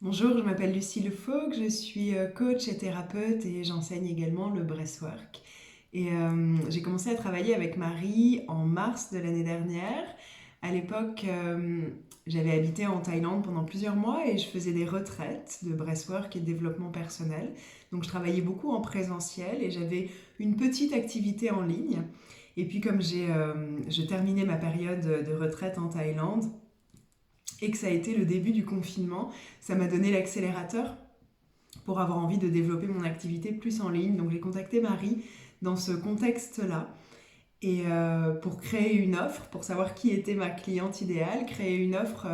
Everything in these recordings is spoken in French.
Bonjour, je m'appelle Lucie Lefauque, je suis coach et thérapeute et j'enseigne également le breathwork. J'ai commencé à travailler avec Marie en mars de l'année dernière. À l'époque, j'avais habité en Thaïlande pendant plusieurs mois et je faisais des retraites de breathwork et de développement personnel. Donc je travaillais beaucoup en présentiel et j'avais une petite activité en ligne. Et puis comme je terminais ma période de retraite en Thaïlande, et que ça a été le début du confinement, ça m'a donné l'accélérateur pour avoir envie de développer mon activité plus en ligne. Donc j'ai contacté Marie dans ce contexte-là pour créer une offre, pour savoir qui était ma cliente idéale, créer une offre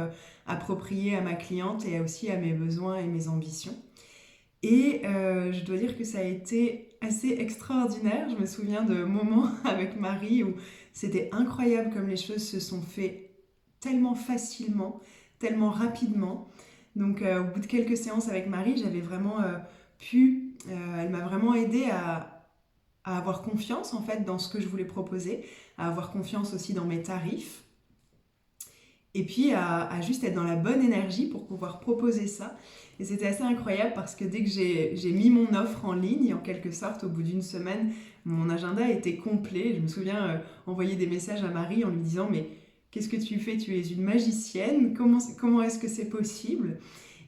appropriée à ma cliente et aussi à mes besoins et mes ambitions. Je dois dire que ça a été assez extraordinaire. Je me souviens de moments avec Marie où c'était incroyable comme les choses se sont faites tellement facilement, tellement rapidement. Au bout de quelques séances avec Marie, j'avais vraiment elle m'a vraiment aidée à avoir confiance en fait dans ce que je voulais proposer, à avoir confiance aussi dans mes tarifs, et puis à juste être dans la bonne énergie pour pouvoir proposer ça. Et c'était assez incroyable parce que dès que j'ai mis mon offre en ligne, en quelque sorte, au bout d'une semaine, mon agenda était complet. Je me souviens envoyer des messages à Marie en lui disant mais qu'est-ce que tu fais? Tu es une magicienne. Comment est-ce que c'est possible?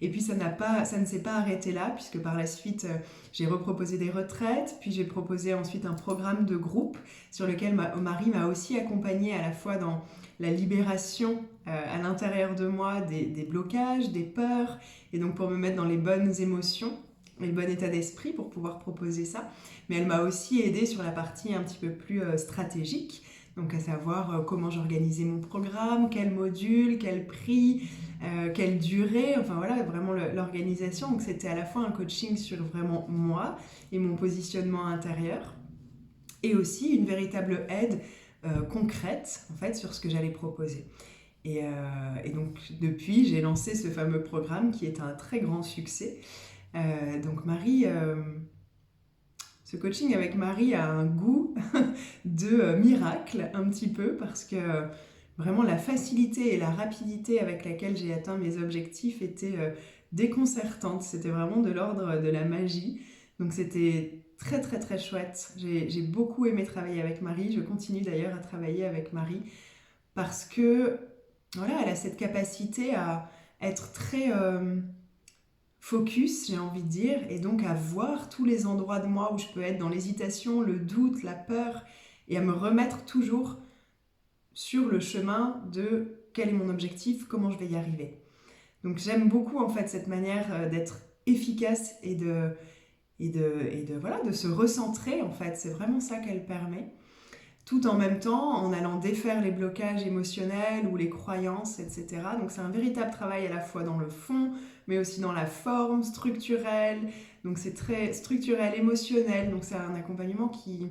Et puis ça ne s'est pas arrêté là, puisque par la suite, j'ai reproposé des retraites, puis j'ai proposé ensuite un programme de groupe sur lequel Marie m'a aussi accompagnée à la fois dans la libération à l'intérieur de moi des blocages, des peurs, et donc pour me mettre dans les bonnes émotions, le bon état d'esprit pour pouvoir proposer ça. Mais elle m'a aussi aidée sur la partie un petit peu plus stratégique, donc à savoir comment j'organisais mon programme, quel module, quel prix, quelle durée, enfin voilà, vraiment l'organisation. Donc c'était à la fois un coaching sur vraiment moi et mon positionnement intérieur, et aussi une véritable aide concrète en fait sur ce que j'allais proposer. Et donc depuis, j'ai lancé ce fameux programme qui est un très grand succès. Donc Marie, ce coaching avec Marie a un goût de miracle un petit peu parce que vraiment la facilité et la rapidité avec laquelle j'ai atteint mes objectifs étaient déconcertantes. C'était vraiment de l'ordre de la magie. Donc c'était très très très chouette. J'ai beaucoup aimé travailler avec Marie. Je continue d'ailleurs à travailler avec Marie parce que voilà, elle a cette capacité à être très focus, j'ai envie de dire, et donc à voir tous les endroits de moi où je peux être dans l'hésitation, le doute, la peur, et à me remettre toujours sur le chemin de quel est mon objectif, comment je vais y arriver. Donc j'aime beaucoup en fait cette manière d'être efficace voilà, de se recentrer en fait. C'est vraiment ça qu'elle permet. Tout en même temps en allant défaire les blocages émotionnels ou les croyances, etc. Donc c'est un véritable travail à la fois dans le fond, mais aussi dans la forme structurelle. Donc c'est très structurel, émotionnel. Donc c'est un accompagnement qui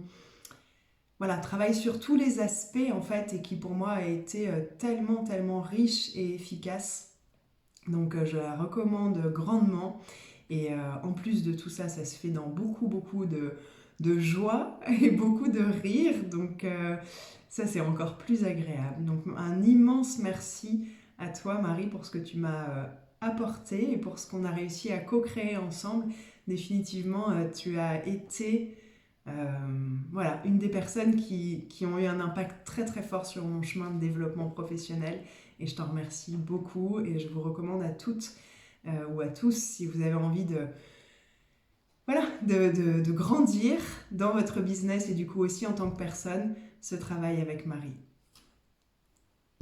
voilà, travaille sur tous les aspects en fait et qui pour moi a été tellement, tellement riche et efficace. Donc je la recommande grandement. En plus de tout ça, ça se fait dans beaucoup, beaucoup de joie et beaucoup de rire. Donc ça, c'est encore plus agréable. Donc un immense merci à toi, Marie, pour ce que tu m'as apporté et pour ce qu'on a réussi à co-créer ensemble. Définitivement, tu as été voilà, une des personnes qui ont eu un impact très très fort sur mon chemin de développement professionnel. Et je t'en remercie beaucoup et je vous recommande à toutes ou à tous, si vous avez envie voilà, de grandir dans votre business et du coup aussi en tant que personne, ce travail avec Marie.